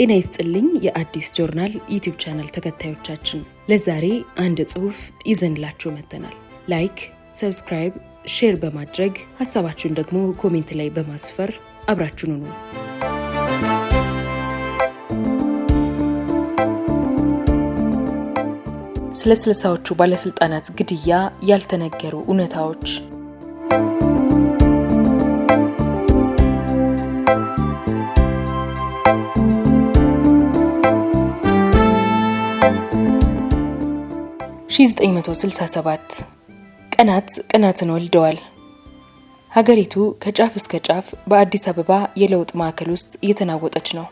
ጤና ይስጥልኝ የአዲስ ጆርናል ዩቲዩብ ቻናል ተከታዮቻችን፣ ለዛሬ አንድ ጽሑፍ ይዘንላችሁ መጥተናል። ላይክ፣ ሰብስክራይብ፣ ሼር በማድረግ ሐሳባችሁን ደግሞ ኮሜንት ላይ በማስፈር አብራችሁን ሁኑ። ስለ ስልሳዎቹ ባለስልጣናት ግድያ ያልተነገሩ እውነታዎች። ሺ967 ቀናት ቀናትን ወልደዋል። ሀገሪቱ ከጫፍ እስከ ጫፍ በአዲስ አበባ የለውጥ ማዕከል ውስጥ እየተናወጠች ነው።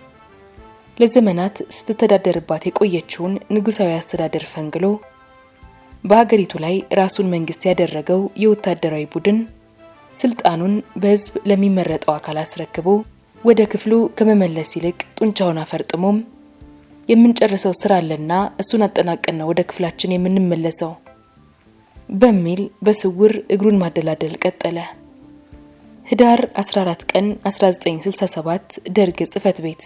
ለዘመናት ስትተዳደርባት የቆየችውን ንጉሳዊ አስተዳደር ፈንግሎ በሀገሪቱ ላይ ራሱን መንግስት ያደረገው የወታደራዊ ቡድን ስልጣኑን በህዝብ ለሚመረጠው አካል አስረክቦ ወደ ክፍሉ ከመመለስ ይልቅ ጡንቻውን አፈርጥሞም የምንጨርሰው ስራ አለና እሱን አጠናቀን ነው ወደ ክፍላችን የምንመለሰው በሚል በስውር እግሩን ማደላደል ቀጠለ። ህዳር 14 ቀን 1967 ደርግ ጽህፈት ቤት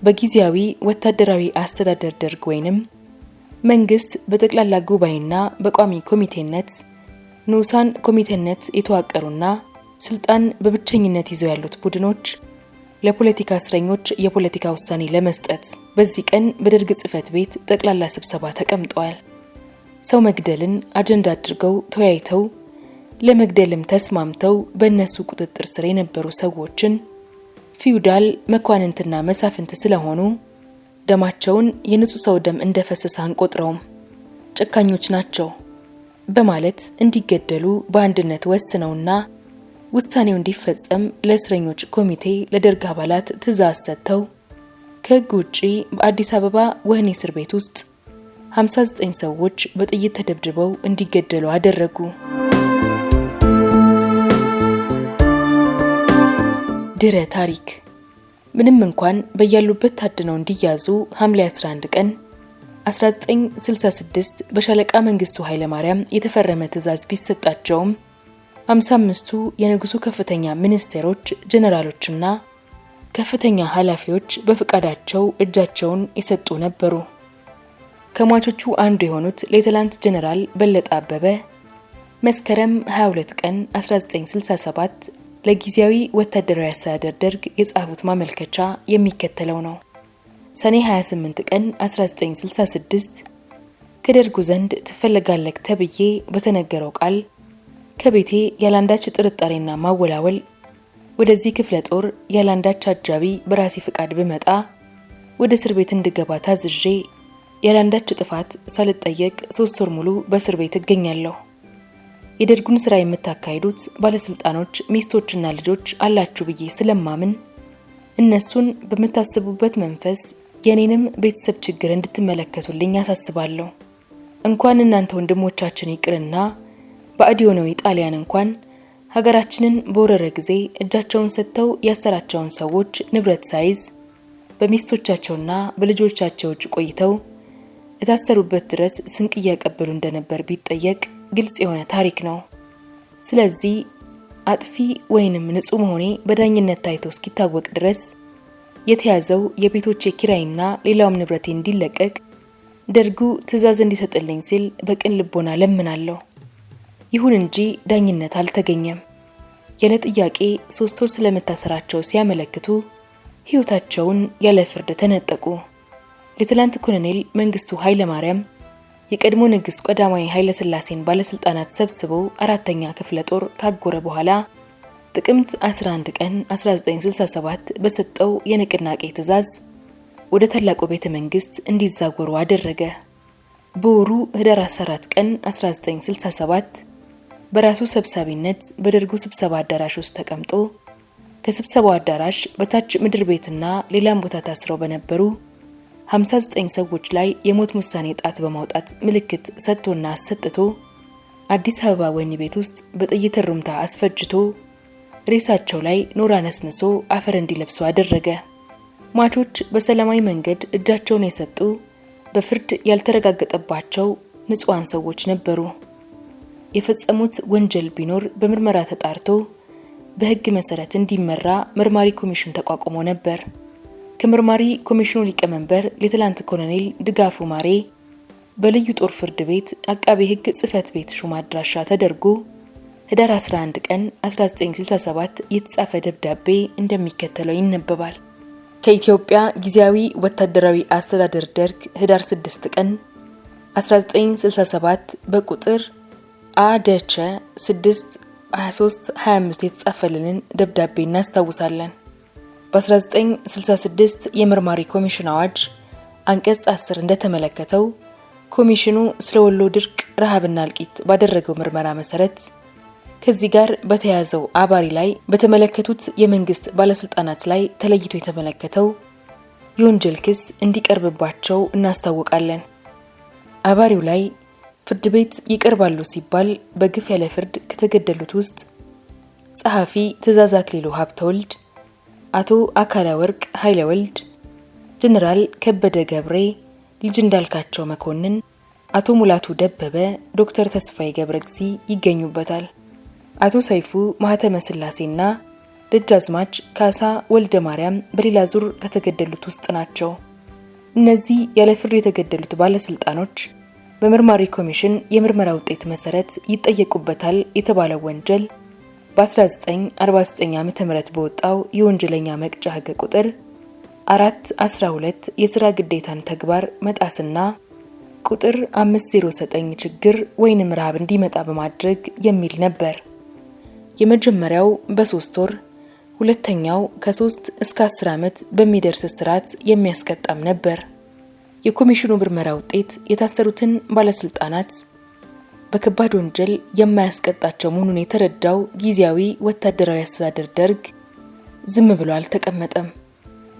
በጊዜያዊ ወታደራዊ አስተዳደር ደርግ ወይንም መንግስት በጠቅላላ ጉባኤና በቋሚ ኮሚቴነት ንዑሳን ኮሚቴነት የተዋቀሩና ስልጣን በብቸኝነት ይዘው ያሉት ቡድኖች ለፖለቲካ እስረኞች የፖለቲካ ውሳኔ ለመስጠት በዚህ ቀን በደርግ ጽህፈት ቤት ጠቅላላ ስብሰባ ተቀምጠዋል። ሰው መግደልን አጀንዳ አድርገው ተወያይተው ለመግደልም ተስማምተው በእነሱ ቁጥጥር ስር የነበሩ ሰዎችን ፊውዳል መኳንንትና መሳፍንት ስለሆኑ ደማቸውን የንጹህ ሰው ደም እንደፈሰሰ አንቆጥረውም፣ ጨካኞች ናቸው በማለት እንዲገደሉ በአንድነት ወስነውና ውሳኔው እንዲፈጸም ለእስረኞች ኮሚቴ ለደርግ አባላት ትዕዛዝ ሰጥተው ከህግ ውጪ በአዲስ አበባ ወህኒ እስር ቤት ውስጥ 59 ሰዎች በጥይት ተደብድበው እንዲገደሉ አደረጉ። ድረ ታሪክ ምንም እንኳን በያሉበት ታድነው እንዲያዙ ሐምሌ 11 ቀን 1966 በሻለቃ መንግስቱ ኃይለማርያም የተፈረመ ትዕዛዝ ቢሰጣቸውም 55ቱ የንጉሱ ከፍተኛ ሚኒስቴሮች፣ ጀነራሎችና ከፍተኛ ኃላፊዎች በፍቃዳቸው እጃቸውን የሰጡ ነበሩ። ከሟቾቹ አንዱ የሆኑት ሌተናንት ጀነራል በለጠ አበበ መስከረም 22 ቀን 1967 ለጊዜያዊ ወታደራዊ አስተዳደር ደርግ የጻፉት ማመልከቻ የሚከተለው ነው። ሰኔ 28 ቀን 1966 ከደርጉ ዘንድ ትፈለጋለህ ተብዬ በተነገረው ቃል ከቤቴ ያላንዳች ጥርጣሬና ማወላወል ወደዚህ ክፍለ ጦር ያላንዳች አጃቢ በራሴ ፍቃድ ብመጣ ወደ እስር ቤት እንድገባ ታዝዤ ያላንዳች ጥፋት ሳልጠየቅ 3 ወር ሙሉ በእስር ቤት እገኛለሁ። የደርጉን ስራ የምታካሂዱት ባለስልጣኖች ሚስቶችና ልጆች አላችሁ ብዬ ስለማምን እነሱን በምታስቡበት መንፈስ የኔንም ቤተሰብ ችግር እንድትመለከቱልኝ ያሳስባለሁ። እንኳን እናንተ ወንድሞቻችን ይቅርና በአዲዮናዊ ጣሊያን እንኳን ሀገራችንን በወረረ ጊዜ እጃቸውን ሰጥተው ያሰራቸውን ሰዎች ንብረት ሳይዝ በሚስቶቻቸውና በልጆቻቸው እጅ ቆይተው የታሰሩበት ድረስ ስንቅ እያቀበሉ እንደነበር ቢጠየቅ ግልጽ የሆነ ታሪክ ነው። ስለዚህ አጥፊ ወይንም ንጹህ መሆኔ በዳኝነት ታይቶ እስኪታወቅ ድረስ የተያዘው የቤቶቼ ኪራይና ሌላውም ንብረቴ እንዲለቀቅ ደርጉ ትዕዛዝ እንዲሰጥልኝ ሲል በቅን ልቦና ለምናለሁ። ይሁን እንጂ ዳኝነት አልተገኘም። ያለ ጥያቄ 3 ወር ስለመታሰራቸው ሲያመለክቱ ህይወታቸውን ያለ ፍርድ ተነጠቁ። ሌተናንት ኮሎኔል መንግስቱ ኃይለማርያም የቀድሞ ንጉስ ቀዳማዊ ኃይለ ሥላሴን ባለስልጣናት ሰብስበው 4ኛ ክፍለ ጦር ካጎረ በኋላ ጥቅምት 11 ቀን 1967 በሰጠው የንቅናቄ ትዕዛዝ ወደ ታላቁ ቤተ መንግስት እንዲዛወሩ አደረገ። በወሩ ህዳር 14 ቀን 1967 በራሱ ሰብሳቢነት በደርጉ ስብሰባ አዳራሽ ውስጥ ተቀምጦ ከስብሰባው አዳራሽ በታች ምድር ቤትና ሌላም ቦታ ታስረው በነበሩ 59 ሰዎች ላይ የሞት ውሳኔ ጣት በማውጣት ምልክት ሰጥቶና አሰጥቶ አዲስ አበባ ወህኒ ቤት ውስጥ በጥይት ሩምታ አስፈጅቶ ሬሳቸው ላይ ኖራ ነስንሶ አፈር እንዲለብሱ አደረገ። ሟቾች በሰላማዊ መንገድ እጃቸውን የሰጡ በፍርድ ያልተረጋገጠባቸው ንጹሃን ሰዎች ነበሩ። የፈጸሙት ወንጀል ቢኖር በምርመራ ተጣርቶ በህግ መሰረት እንዲመራ መርማሪ ኮሚሽን ተቋቁሞ ነበር። ከመርማሪ ኮሚሽኑ ሊቀመንበር ሌተናንት ኮሎኔል ድጋፉ ማሬ በልዩ ጦር ፍርድ ቤት አቃቤ ሕግ ጽሕፈት ቤት ሹም አድራሻ ተደርጎ ህዳር 11 ቀን 1967 የተጻፈ ደብዳቤ እንደሚከተለው ይነበባል። ከኢትዮጵያ ጊዜያዊ ወታደራዊ አስተዳደር ደርግ ህዳር 6 ቀን 1967 በቁጥር አደቸ 6 23 25 የተጻፈልንን ደብዳቤ እናስታውሳለን። በ1966 የመርማሪ ኮሚሽን አዋጅ አንቀጽ 10 እንደተመለከተው ኮሚሽኑ ስለ ወሎ ድርቅ ረሃብና እልቂት ባደረገው ምርመራ መሰረት ከዚህ ጋር በተያያዘው አባሪ ላይ በተመለከቱት የመንግስት ባለስልጣናት ላይ ተለይቶ የተመለከተው የወንጀል ክስ እንዲቀርብባቸው እናስታውቃለን። አባሪው ላይ ፍርድ ቤት ይቀርባሉ ሲባል በግፍ ያለ ፍርድ ከተገደሉት ውስጥ ጸሐፊ ትእዛዝ አክሊሉ ሀብተወልድ፣ አቶ አካለ ወርቅ ኃይለ ወልድ፣ ጀነራል ከበደ ገብሬ፣ ልጅ እንዳልካቸው መኮንን፣ አቶ ሙላቱ ደበበ፣ ዶክተር ተስፋዬ ገብረግዚ ይገኙበታል። አቶ ሰይፉ ማህተመ ስላሴና ደጃዝማች ካሳ ወልደ ማርያም በሌላ ዙር ከተገደሉት ውስጥ ናቸው። እነዚህ ያለ ፍርድ የተገደሉት ባለስልጣኖች በመርማሪ ኮሚሽን የምርመራ ውጤት መሰረት ይጠየቁበታል የተባለው ወንጀል በ1949 ዓ.ም በወጣው የወንጀለኛ መቅጫ ሕግ ቁጥር 412 የሥራ ግዴታን ተግባር መጣስና ቁጥር 509 ችግር ወይንም ረሃብ እንዲመጣ በማድረግ የሚል ነበር። የመጀመሪያው በ3 ወር፣ ሁለተኛው ከ3 እስከ 10 ዓመት በሚደርስ እስራት የሚያስቀጣም ነበር። የኮሚሽኑ ምርመራ ውጤት የታሰሩትን ባለስልጣናት በከባድ ወንጀል የማያስቀጣቸው መሆኑን የተረዳው ጊዜያዊ ወታደራዊ አስተዳደር ደርግ ዝም ብሎ አልተቀመጠም።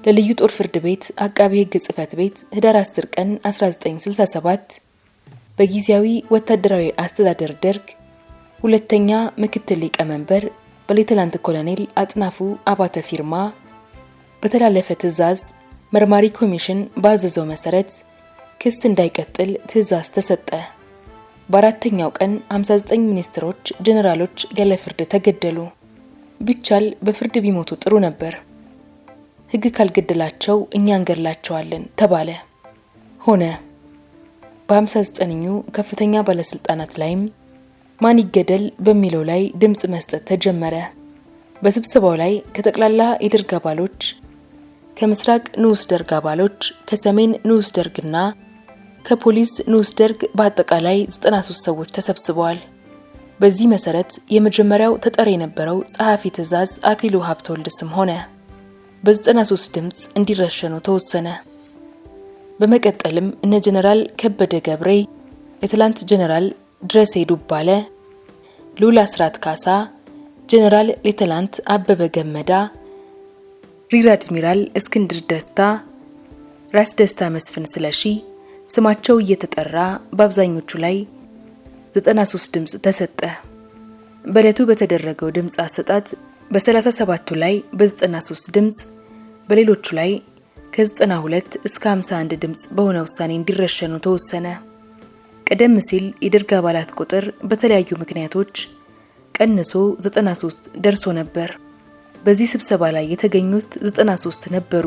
ለልዩ ጦር ፍርድ ቤት አቃቤ ሕግ ጽሕፈት ቤት ህዳር 10 ቀን 1967 በጊዜያዊ ወታደራዊ አስተዳደር ደርግ ሁለተኛ ምክትል ሊቀመንበር በሌተናንት ኮሎኔል አጥናፉ አባተ ፊርማ በተላለፈ ትዕዛዝ መርማሪ ኮሚሽን ባዘዘው መሰረት ክስ እንዳይቀጥል ትዕዛዝ ተሰጠ። በአራተኛው ቀን 59 ሚኒስትሮች፣ ጀነራሎች ያለ ፍርድ ተገደሉ። ቢቻል በፍርድ ቢሞቱ ጥሩ ነበር። ሕግ ካልገደላቸው እኛ እንገድላቸዋለን ተባለ። ሆነ። በ59ኙ ከፍተኛ ባለስልጣናት ላይም ማን ይገደል በሚለው ላይ ድምጽ መስጠት ተጀመረ። በስብሰባው ላይ ከጠቅላላ የደርግ አባሎች፣ ከምስራቅ ንዑስ ደርግ አባሎች፣ ከሰሜን ንዑስ ደርግና ከፖሊስ ንዑስ ደርግ በአጠቃላይ 93 ሰዎች ተሰብስበዋል። በዚህ መሰረት የመጀመሪያው ተጠሪ የነበረው ጸሐፊ ትእዛዝ አክሊሉ ሀብተወልድ ስም ሆነ። በ93 ድምጽ እንዲረሸኑ ተወሰነ። በመቀጠልም እነ ጀነራል ከበደ ገብሬ፣ ሌተናንት ጀነራል ድረሴ ዱባለ፣ ሉላ አስራት ካሳ፣ ጀነራል ሌተናንት አበበ ገመዳ፣ ሪር አድሚራል እስክንድር ደስታ፣ ራስ ደስታ መስፍን ስለሺ ስማቸው እየተጠራ በአብዛኞቹ ላይ 93 ድምጽ ተሰጠ። በዕለቱ በተደረገው ድምጽ አሰጣጥ በ37ቱ ላይ በ93 ድምጽ፣ በሌሎቹ ላይ ከ92 እስከ 51 ድምጽ በሆነ ውሳኔ እንዲረሸኑ ተወሰነ። ቀደም ሲል የደርግ አባላት ቁጥር በተለያዩ ምክንያቶች ቀንሶ 93 ደርሶ ነበር። በዚህ ስብሰባ ላይ የተገኙት 93 ነበሩ።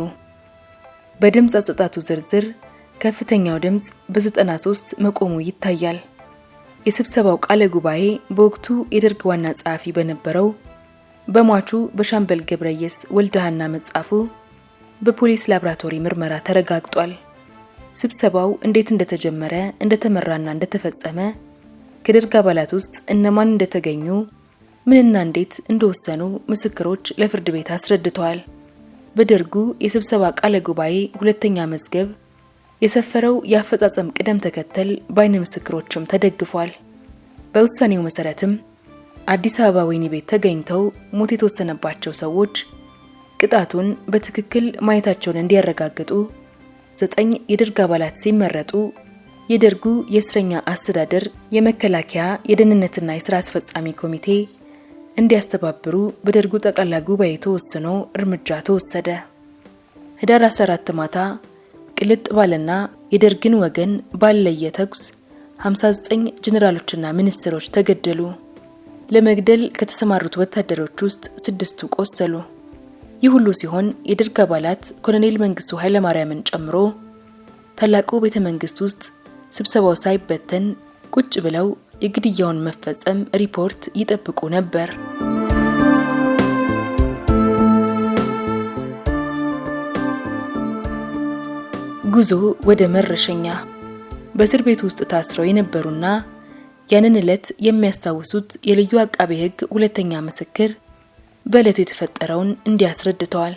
በድምጽ አሰጣጡ ዝርዝር ከፍተኛው ድምጽ በ93 መቆሙ ይታያል። የስብሰባው ቃለ ጉባኤ በወቅቱ የደርግ ዋና ጸሐፊ በነበረው በሟቹ በሻምበል ገብረየስ ወልደሃና መጻፉ በፖሊስ ላብራቶሪ ምርመራ ተረጋግጧል። ስብሰባው እንዴት እንደተጀመረ፣ እንደተመራና እንደተፈጸመ፣ ከደርግ አባላት ውስጥ እነማን እንደተገኙ፣ ምንና እንዴት እንደወሰኑ ምስክሮች ለፍርድ ቤት አስረድተዋል። በደርጉ የስብሰባ ቃለ ጉባኤ ሁለተኛ መዝገብ የሰፈረው የአፈጻጸም ቅደም ተከተል በአይነ ምስክሮችም ተደግፏል። በውሳኔው መሰረትም አዲስ አበባ ወህኒ ቤት ተገኝተው ሞት የተወሰነባቸው ሰዎች ቅጣቱን በትክክል ማየታቸውን እንዲያረጋግጡ 9 የደርግ አባላት ሲመረጡ የደርጉ የእስረኛ አስተዳደር፣ የመከላከያ፣ የደህንነትና የሥራ አስፈጻሚ ኮሚቴ እንዲያስተባብሩ በደርጉ ጠቅላላ ጉባኤ ተወስኖ እርምጃ ተወሰደ። ህዳር 14 ማታ ቅልጥ ባለና የደርግን ወገን ባለየ ተኩስ 59 ጀነራሎችና ሚኒስትሮች ተገደሉ። ለመግደል ከተሰማሩት ወታደሮች ውስጥ 6ቱ ቆሰሉ። ይህ ሁሉ ሲሆን የደርግ አባላት ኮሎኔል መንግስቱ ኃይለማርያምን ጨምሮ ታላቁ ቤተ መንግስት ውስጥ ስብሰባው ሳይበተን ቁጭ ብለው የግድያውን መፈጸም ሪፖርት ይጠብቁ ነበር። ጉዞ ወደ መረሸኛ። በእስር ቤት ውስጥ ታስረው የነበሩና ያንን ዕለት የሚያስታውሱት የልዩ አቃቤ ሕግ ሁለተኛ ምስክር በዕለቱ የተፈጠረውን እንዲያስረድተዋል።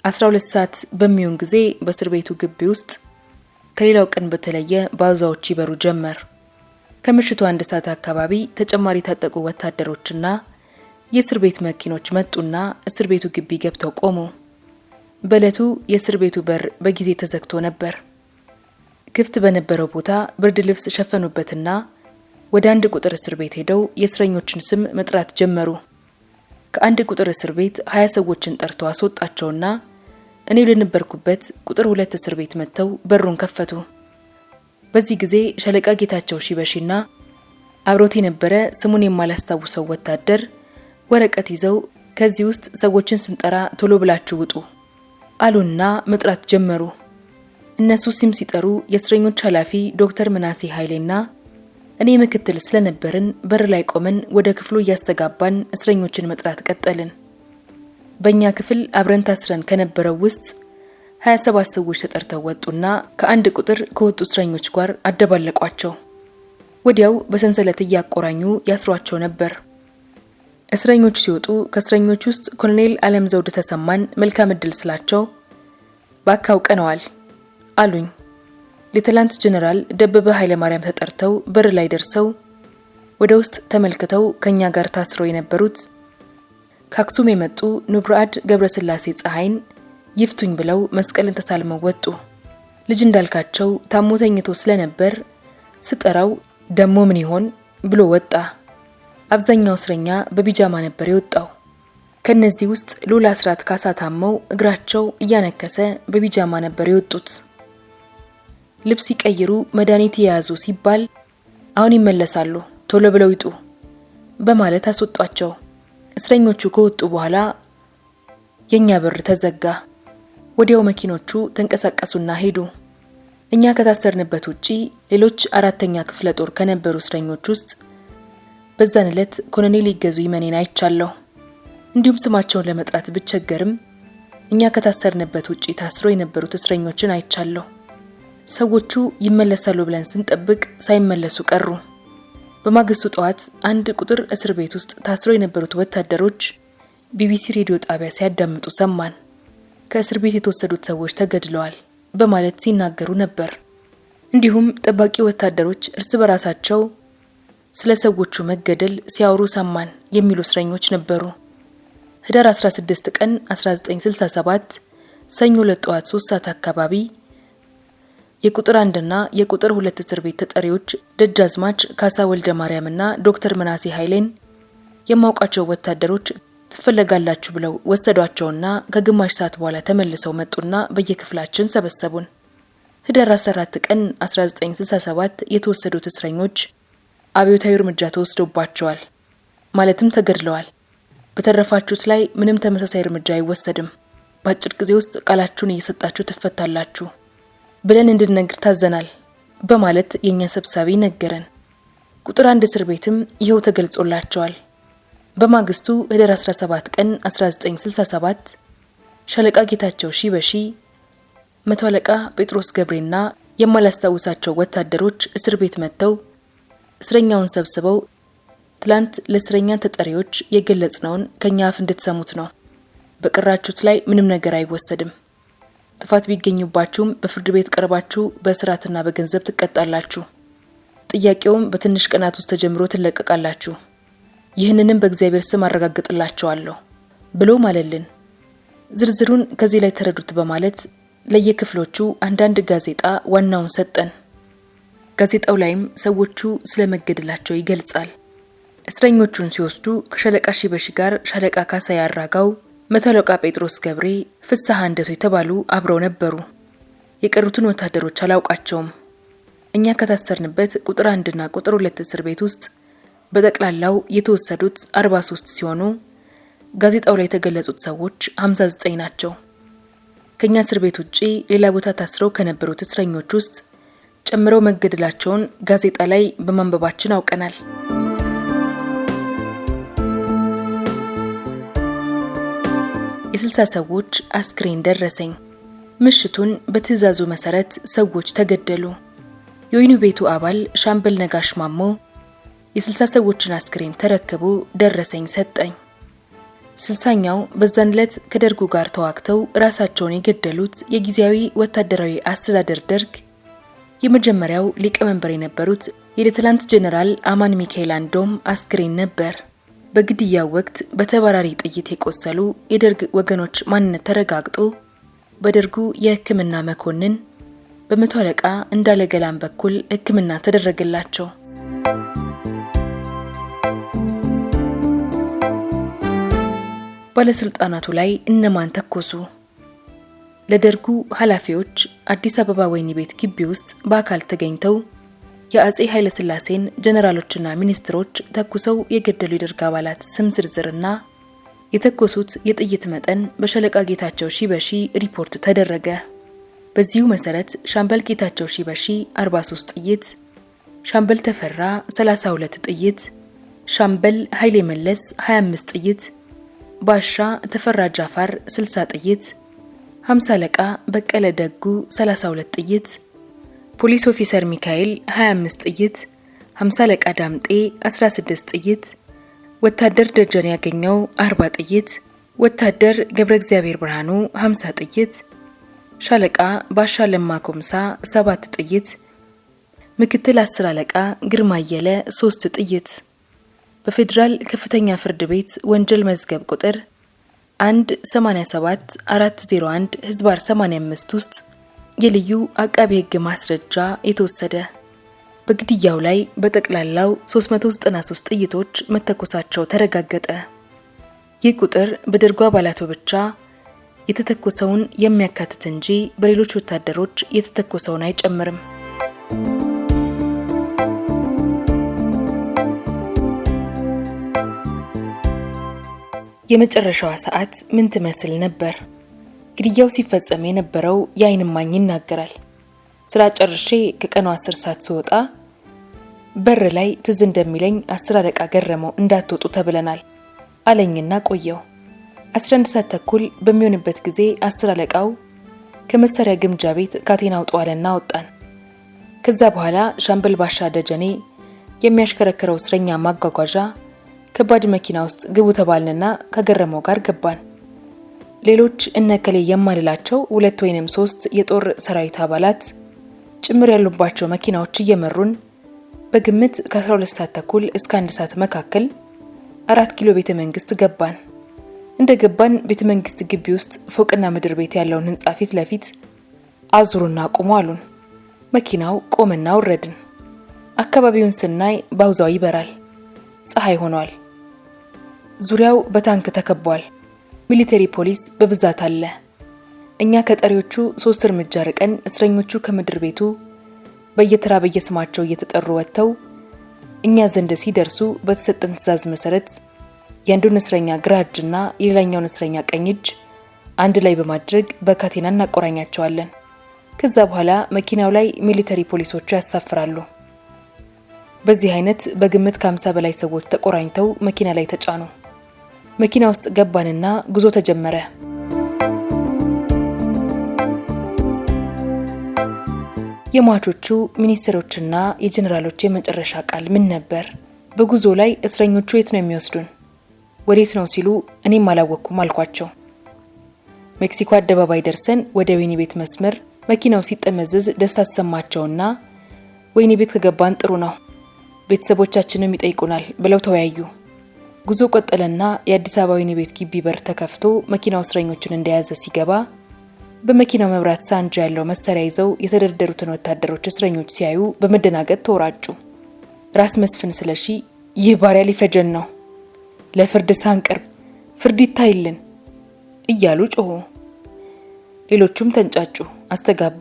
12 ሰዓት በሚሆን ጊዜ በእስር ቤቱ ግቢ ውስጥ ከሌላው ቀን በተለየ ባዛዎች ይበሩ ጀመር። ከምሽቱ 1 ሰዓት አካባቢ ተጨማሪ የታጠቁ ወታደሮችና የእስር ቤት መኪኖች መጡና እስር ቤቱ ግቢ ገብተው ቆሙ። በዕለቱ የእስር ቤቱ በር በጊዜ ተዘግቶ ነበር። ክፍት በነበረው ቦታ ብርድ ልብስ ሸፈኑበትና ወደ 1 ቁጥር እስር ቤት ሄደው የእስረኞችን ስም መጥራት ጀመሩ። ከ1 ቁጥር እስር ቤት 20 ሰዎችን ጠርተው አስወጣቸውና እኔ ወደነበርኩበት ቁጥር 2 እስር ቤት መጥተው በሩን ከፈቱ። በዚህ ጊዜ ሻለቃ ጌታቸው ሺበሺና አብሮት የነበረ ስሙን የማላስታውሰው ወታደር ወረቀት ይዘው ከዚህ ውስጥ ሰዎችን ስንጠራ ቶሎ ብላችሁ ውጡ አሉና መጥራት ጀመሩ። እነሱ ስም ሲጠሩ የእስረኞች ኃላፊ ዶክተር ምናሴ ኃይሌና እኔ ምክትል ስለነበርን በር ላይ ቆመን ወደ ክፍሉ እያስተጋባን እስረኞችን መጥራት ቀጠልን። በእኛ ክፍል አብረን ታስረን ከነበረው ውስጥ 27 ሰዎች ተጠርተው ወጡና ከ1 ቁጥር ከወጡ እስረኞች ጋር አደባለቋቸው። ወዲያው በሰንሰለት እያቆራኙ ያስሯቸው ነበር። እስረኞቹ ሲወጡ ከእስረኞች ውስጥ ኮሎኔል አለም ዘውድ ተሰማን መልካም ዕድል ስላቸው ባካው ቀነዋል አሉኝ። ሌተናንት ጀነራል ደበበ ኃይለ ማርያም ተጠርተው በር ላይ ደርሰው ወደ ውስጥ ተመልክተው ከኛ ጋር ታስረው የነበሩት ከአክሱም የመጡ ኑብራድ ገብረስላሴ ፀሐይን ይፍቱኝ ብለው መስቀልን ተሳልመው ወጡ። ልጅ እንዳልካቸው ታሞ ተኝቶ ስለነበር ስጠራው ደሞ ምን ይሆን ብሎ ወጣ። አብዛኛው እስረኛ በቢጃማ ነበር የወጣው። ከነዚህ ውስጥ ሉላ አስራት ካሳ ታመው እግራቸው እያነከሰ በቢጃማ ነበር የወጡት። ልብስ ይቀይሩ መድኃኒት የያዙ ሲባል አሁን ይመለሳሉ ቶሎ ብለው ይጡ በማለት አስወጧቸው። እስረኞቹ ከወጡ በኋላ የኛ በር ተዘጋ። ወዲያው መኪኖቹ ተንቀሳቀሱና ሄዱ። እኛ ከታሰርንበት ውጪ ሌሎች 4ኛ ክፍለ ጦር ከነበሩ እስረኞች ውስጥ በዛን ዕለት ኮሎኔል ይገዙ ይመኔን አይቻለሁ። እንዲሁም ስማቸውን ለመጥራት ብቸገርም እኛ ከታሰርንበት ውጪ ታስሮ የነበሩት እስረኞችን አይቻለሁ። ሰዎቹ ይመለሳሉ ብለን ስንጠብቅ ሳይመለሱ ቀሩ። በማግስቱ ጠዋት 1 ቁጥር እስር ቤት ውስጥ ታስረው የነበሩት ወታደሮች ቢቢሲ ሬዲዮ ጣቢያ ሲያዳምጡ ሰማን። ከእስር ቤት የተወሰዱት ሰዎች ተገድለዋል በማለት ሲናገሩ ነበር። እንዲሁም ጠባቂ ወታደሮች እርስ በራሳቸው ስለ ሰዎቹ መገደል ሲያወሩ ሰማን የሚሉ እስረኞች ነበሩ። ህዳር 16 ቀን 1967 ሰኞ ለጠዋት 3 ሰዓት አካባቢ የቁጥር 1 እና የቁጥር 2 እስር ቤት ተጠሪዎች ደጃዝማች ካሳ ወልደ ማርያምና ዶክተር ምናሴ ኃይሌን የማውቃቸው ወታደሮች ትፈለጋላችሁ ብለው ወሰዷቸውና ከግማሽ ሰዓት በኋላ ተመልሰው መጡና በየክፍላችን ሰበሰቡን። ህዳር 14 ቀን 1967 የተወሰዱት እስረኞች አብዮታዊ እርምጃ ተወስዶባቸዋል፣ ማለትም ተገድለዋል። በተረፋችሁት ላይ ምንም ተመሳሳይ እርምጃ አይወሰድም፣ በአጭር ጊዜ ውስጥ ቃላችሁን እየሰጣችሁ ትፈታላችሁ ብለን እንድንነግር ታዘናል በማለት የኛ ሰብሳቢ ነገረን። ቁጥር 1 እስር ቤትም ይኸው ተገልጾላቸዋል። በማግስቱ ህዳር 17 ቀን 1967 ሻለቃ ጌታቸው ሺበሺ፣ መቶ አለቃ ጴጥሮስ ገብሬና የማላስታውሳቸው ወታደሮች እስር ቤት መጥተው እስረኛውን ሰብስበው ትላንት ለእስረኛ ተጠሪዎች የገለጽነውን ከኛ አፍ እንድትሰሙት ነው። በቀራችሁት ላይ ምንም ነገር አይወሰድም። ጥፋት ቢገኙባችሁም በፍርድ ቤት ቀርባችሁ በእስራትና በገንዘብ ትቀጣላችሁ። ጥያቄውም በትንሽ ቀናት ውስጥ ተጀምሮ ትለቀቃላችሁ። ይህንንም በእግዚአብሔር ስም አረጋግጥላችኋለሁ ብሎ ማለልን። ዝርዝሩን ከዚህ ላይ ተረዱት በማለት ለየክፍሎቹ አንዳንድ ጋዜጣ ዋናውን ሰጠን። ጋዜጣው ላይም ሰዎቹ ስለመገደላቸው ይገልጻል። እስረኞቹን ሲወስዱ ከሻለቃ ሺበሺ ጋር ሻለቃ ካሳ ያራጋው፣ መቶ አለቃ ጴጥሮስ ገብሬ፣ ፍስሐ እንደቶ የተባሉ አብረው ነበሩ። የቀሩትን ወታደሮች አላውቃቸውም። እኛ ከታሰርንበት ቁጥር 1 እና ቁጥር 2 እስር ቤት ውስጥ በጠቅላላው የተወሰዱት 43 ሲሆኑ ጋዜጣው ላይ የተገለጹት ሰዎች 59 ናቸው። ከኛ እስር ቤት ውጪ ሌላ ቦታ ታስረው ከነበሩት እስረኞች ውስጥ ጨምረው መገደላቸውን ጋዜጣ ላይ በማንበባችን አውቀናል። የ60 ሰዎች አስክሬን ደረሰኝ። ምሽቱን በትዕዛዙ መሰረት ሰዎች ተገደሉ። የወህኒ ቤቱ አባል ሻምበል ነጋሽ ማሞ የ60 ሰዎችን አስክሬን ተረክቦ ደረሰኝ ሰጠኝ። 60ኛው በዛን ዕለት ከደርጉ ጋር ተዋግተው ራሳቸውን የገደሉት የጊዜያዊ ወታደራዊ አስተዳደር ደርግ የመጀመሪያው ሊቀመንበር የነበሩት የሌተናንት ጄኔራል አማን ሚካኤል አንዶም አስክሬን ነበር። በግድያው ወቅት በተባራሪ ጥይት የቆሰሉ የደርግ ወገኖች ማንነት ተረጋግጦ በደርጉ የሕክምና መኮንን በመቶ አለቃ እንዳለ ገላን በኩል ሕክምና ተደረገላቸው። ባለስልጣናቱ ላይ እነማን ተኮሱ? ለደርጉ ኃላፊዎች አዲስ አበባ ወህኒ ቤት ግቢ ውስጥ በአካል ተገኝተው የአጼ ኃይለ ሥላሴን ጀነራሎችና ሚኒስትሮች ተኩሰው የገደሉ የደርግ አባላት ስም ዝርዝርና የተኮሱት የጥይት መጠን በሻለቃ ጌታቸው ሺበሺ ሪፖርት ተደረገ። በዚሁ መሰረት ሻምበል ጌታቸው ሺበሺ 43 ጥይት፣ ሻምበል ተፈራ 32 ጥይት፣ ሻምበል ኃይሌ መለስ 25 ጥይት፣ ባሻ ተፈራ ጃፋር 60 ጥይት፣ 50 አለቃ በቀለ ደጉ 32 ጥይት፣ ፖሊስ ኦፊሰር ሚካኤል 25 ጥይት፣ 50 አለቃ ዳምጤ 16 ጥይት፣ ወታደር ደጀን ያገኘው 40 ጥይት፣ ወታደር ገብረ እግዚአብሔር ብርሃኑ 50 ጥይት፣ ሻለቃ ባሻ ለማ ኮምሳ 7 ጥይት፣ ምክትል 10 አለቃ ግርማ አየለ 3 ጥይት። በፌዴራል ከፍተኛ ፍርድ ቤት ወንጀል መዝገብ ቁጥር 1874401/85 ውስጥ የልዩ አቃቤ ሕግ ማስረጃ የተወሰደ። በግድያው ላይ በጠቅላላው 393 ጥይቶች መተኮሳቸው ተረጋገጠ። ይህ ቁጥር በደርጉ አባላቱ ብቻ የተተኮሰውን የሚያካትት እንጂ በሌሎች ወታደሮች የተተኮሰውን አይጨምርም። የመጨረሻዋ ሰዓት ምን ትመስል ነበር? ግድያው ሲፈጸም የነበረው የዓይን እማኝ ይናገራል። ስራ ጨርሼ ከቀኑ 10 ሰዓት ስወጣ በር ላይ ትዝ እንደሚለኝ 10 አለቃ ገረመው እንዳትወጡ ተብለናል አለኝና ቆየው። 11 ሰዓት ተኩል በሚሆንበት ጊዜ 10 አለቃው ከመሳሪያ ግምጃ ቤት ካቴና አውጣዋልና ወጣን። ከዛ በኋላ ሻምበል ባሻ ደጀኔ የሚያሽከረክረው እስረኛ ማጓጓዣ ከባድ መኪና ውስጥ ግቡ ተባልንና ከገረመው ጋር ገባን። ሌሎች እነከሌ የማልላቸው 2 ወይንም 3 የጦር ሰራዊት አባላት ጭምር ያሉባቸው መኪናዎች እየመሩን በግምት ከ12 ሰዓት ተኩል እስከ 1 ሰዓት መካከል 4 ኪሎ ቤተ መንግስት ገባን። እንደገባን ቤተ መንግስት ግቢ ውስጥ ፎቅና ምድር ቤት ያለውን ህንጻ ፊት ለፊት አዙሩና ቁሙ አሉን። መኪናው ቆመና ወረድን። አካባቢውን ስናይ ባውዛው ይበራል። ፀሐይ ሆኗል። ዙሪያው በታንክ ተከቧል። ሚሊተሪ ፖሊስ በብዛት አለ። እኛ ከጠሪዎቹ 3 እርምጃ ርቀን እስረኞቹ ከምድር ቤቱ በየተራ በየስማቸው እየተጠሩ ወጥተው እኛ ዘንድ ሲደርሱ በተሰጠን ትዕዛዝ መሰረት የአንዱን እስረኛ ግራ እጅና የሌላኛውን እስረኛ ቀኝ እጅ አንድ ላይ በማድረግ በካቴና እናቆራኛቸዋለን። ከዛ በኋላ መኪናው ላይ ሚሊተሪ ፖሊሶቹ ያሳፍራሉ። በዚህ አይነት በግምት ከ50 በላይ ሰዎች ተቆራኝተው መኪና ላይ ተጫኑ። መኪና ውስጥ ገባንና ጉዞ ተጀመረ። የሟቾቹ ሚኒስትሮችና የጀነራሎች የመጨረሻ ቃል ምን ነበር? በጉዞ ላይ እስረኞቹ የት ነው የሚወስዱን? ወዴት ነው ሲሉ እኔም አላወቅኩም አልኳቸው። ሜክሲኮ አደባባይ ደርሰን ወደ ወህኒ ቤት መስመር መኪናው ሲጠመዘዝ ደስታ ተሰማቸውና ወህኒ ቤት ከገባን ጥሩ ነው፣ ቤተሰቦቻችንም ይጠይቁናል ብለው ተወያዩ። ጉዞ ቀጠለና የአዲስ አበባ ወህኒ ቤት ግቢ በር ተከፍቶ መኪናው እስረኞቹን እንደያዘ ሲገባ በመኪናው መብራት ሳንጃ ያለው መሳሪያ ይዘው የተደረደሩትን ወታደሮች እስረኞች ሲያዩ በመደናገጥ ተወራጩ። ራስ መስፍን ስለሺ ይህ ባሪያ ሊፈጀን ነው፣ ለፍርድ ሳንቀርብ ፍርድ ይታይልን እያሉ ጮሁ። ሌሎቹም ተንጫጩ፣ አስተጋቡ።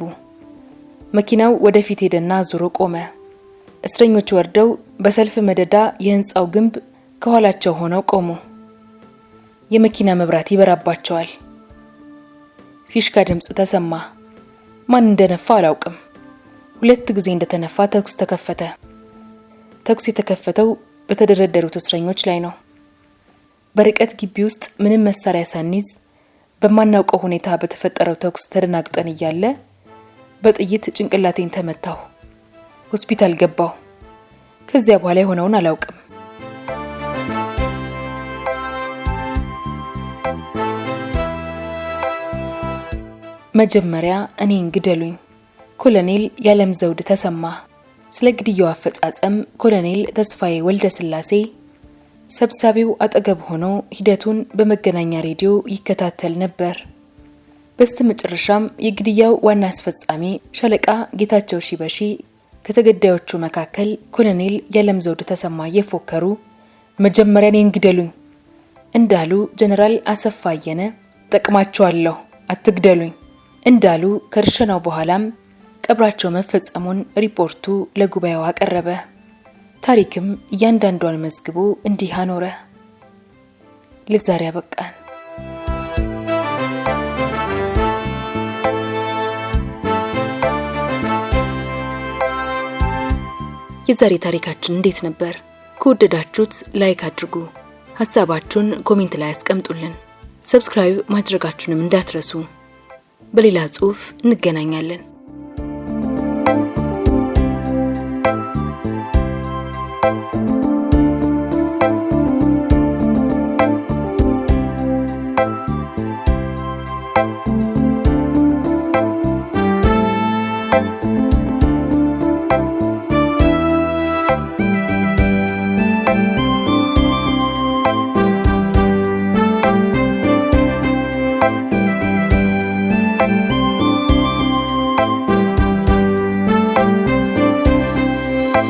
መኪናው ወደፊት ሄደና ዙሮ ቆመ። እስረኞች ወርደው በሰልፍ መደዳ የህንጻው ግንብ ከኋላቸው ሆነው ቆሙ። የመኪና መብራት ይበራባቸዋል። ፊሽካ ድምጽ ተሰማ። ማን እንደነፋ አላውቅም። 2 ጊዜ እንደተነፋ ተኩስ ተከፈተ። ተኩስ የተከፈተው በተደረደሩት እስረኞች ላይ ነው። በርቀት ግቢ ውስጥ ምንም መሳሪያ ሳንይዝ በማናውቀው ሁኔታ በተፈጠረው ተኩስ ተደናግጠን እያለ በጥይት ጭንቅላቴን ተመታሁ። ሆስፒታል ገባሁ። ከዚያ በኋላ የሆነውን አላውቅም። መጀመሪያ እኔን ግደሉኝ። ኮሎኔል ያለምዘውድ ተሰማ። ስለ ግድያው አፈጻጸም ኮሎኔል ተስፋዬ ወልደ ስላሴ ሰብሳቢው አጠገብ ሆኖ ሂደቱን በመገናኛ ሬዲዮ ይከታተል ነበር። በስተመጨረሻም የግድያው ዋና አስፈጻሚ ሻለቃ ጌታቸው ሺበሺ ከተገዳዮቹ መካከል ኮሎኔል ያለምዘውድ ተሰማ እየፎከሩ መጀመሪያ እኔን ግደሉኝ እንዳሉ ጀነራል አሰፋ አየነ ጠቅማቸዋለሁ አትግደሉኝ እንዳሉ ከርሸናው በኋላም ቀብራቸው መፈጸሙን ሪፖርቱ ለጉባኤው አቀረበ። ታሪክም እያንዳንዷን መዝግቦ እንዲህ አኖረ። ለዛሬ አበቃን። የዛሬ ታሪካችን እንዴት ነበር? ከወደዳችሁት ላይክ አድርጉ። ሐሳባችሁን ኮሜንት ላይ አስቀምጡልን። ሰብስክራይብ ማድረጋችሁንም እንዳትረሱ። በሌላ ጽሑፍ እንገናኛለን።